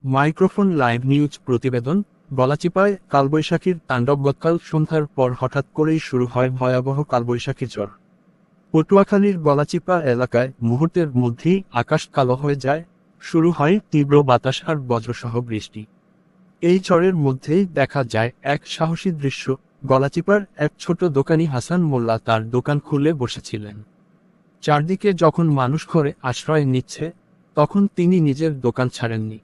Microphone live news প্রতিবেদন। গলাচিপায় কালবৈশাখীর তাণ্ডব। গতকাল সন্ধ্যার পর হঠাৎ করেই শুরু হয় ভয়াবহ কালবৈশাখী ঝড়। পটুয়াখালীর গলাচিপা এলাকায় মুহূর্তের মধ্যেই আকাশ কালো হয়ে যায়, শুরু হয় তীব্র বাতাস আর বজ্রসহ বৃষ্টি। এই ঝড়ের মধ্যেই দেখা যায় এক সাহসী দৃশ্য। গলাচিপার এক ছোট দোকানি হাসান মোল্লা তার দোকান খুলে বসেছিলেন। চারদিকে যখন মানুষ ঘরে আশ্রয় নিচ্ছে, তখন তিনি নিজের দোকান ছাড়েননি।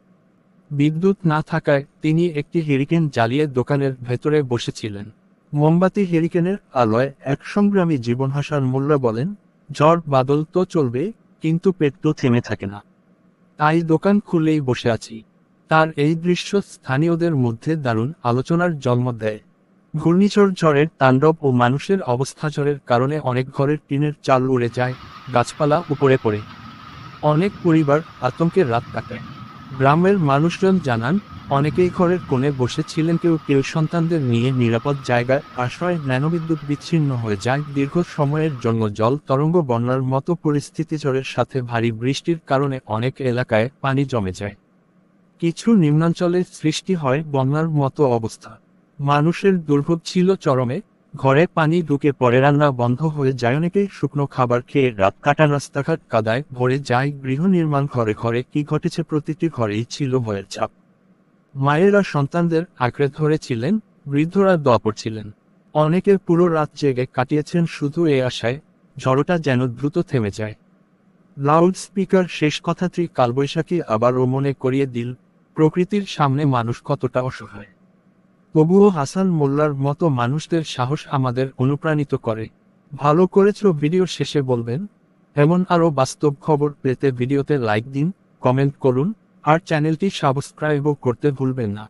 বিদ্যুৎ না থাকায় তিনি একটি হেরিকেন জ্বালিয়ে দোকানের ভেতরে বসেছিলেন। মোমবাতি হেরিকেনের আলোয় এক সংগ্রামী জীবন হাসান মোল্লা বলেন, ঝড় বাদল তো চলবে, কিন্তু পেট তো থেমে থাকে না, তাই দোকান খুলেই বসে আছি। তার এই দৃশ্য স্থানীয়দের মধ্যে দারুণ আলোচনার জন্ম দেয়। ঘূর্ণিঝড় ঝড়ের তাণ্ডব ও মানুষের অবস্থা। ঝড়ের কারণে অনেক ঘরের টিনের চাল উড়ে যায়, গাছপালা উপড়ে পড়ে। অনেক পরিবার আতঙ্কের রাত কাটায়। গ্রামের মানুষজন জানান, অনেকেই ঘরের কোণে বসেছিলেন, কেউ কেউ সন্তানদের নিয়ে নিরাপদ জায়গায় আশ্রয় নেন। বিদ্যুৎ বিচ্ছিন্ন হয়ে যায় দীর্ঘ সময়ের জন্য। জল তরঙ্গ, বন্যার মতো পরিস্থিতি। ঝড়ের সাথে ভারী বৃষ্টির কারণে অনেক এলাকায় পানি জমে যায়। কিছু নিম্নাঞ্চলে সৃষ্টি হয় বন্যার মতো অবস্থা। মানুষের দুর্ভোগ ছিল চরমে। ঘরে পানি ঢুকে পড়ে, রান্না বন্ধ হয়ে যায়। অনেকেই শুকনো খাবার খেয়ে রাত কাটান। রাস্তাঘাট কাদায় ভরে যায়। গৃহ নির্মাণ ঘরে ঘরে কি ঘটেছে, প্রতিটি ঘরেই ছিল ভয়ের ছাপ। মায়েরা সন্তানদের আঁকড়ে ধরেছিলেন, বৃদ্ধরা দোয়া পড়ছিলেন। অনেকে পুরো রাত জেগে কাটিয়েছেন শুধু এই আশায় ঝড়টা যেন দ্রুত থেমে যায়। লাউড স্পিকার শেষ কথাটি কালবৈশাখী আবারও মনে করিয়ে দিল, প্রকৃতির সামনে মানুষ কতটা অসহায়। তবুও হাসান মোল্লার মতো মানুষদের সাহস আমাদের অনুপ্রাণিত করে। ভালো করেছো ভিডিও শেষে বলবেন। এমন আরও বাস্তব খবর পেতে ভিডিওতে লাইক দিন, কমেন্ট করুন আর চ্যানেলটি সাবস্ক্রাইবও করতে ভুলবেন না।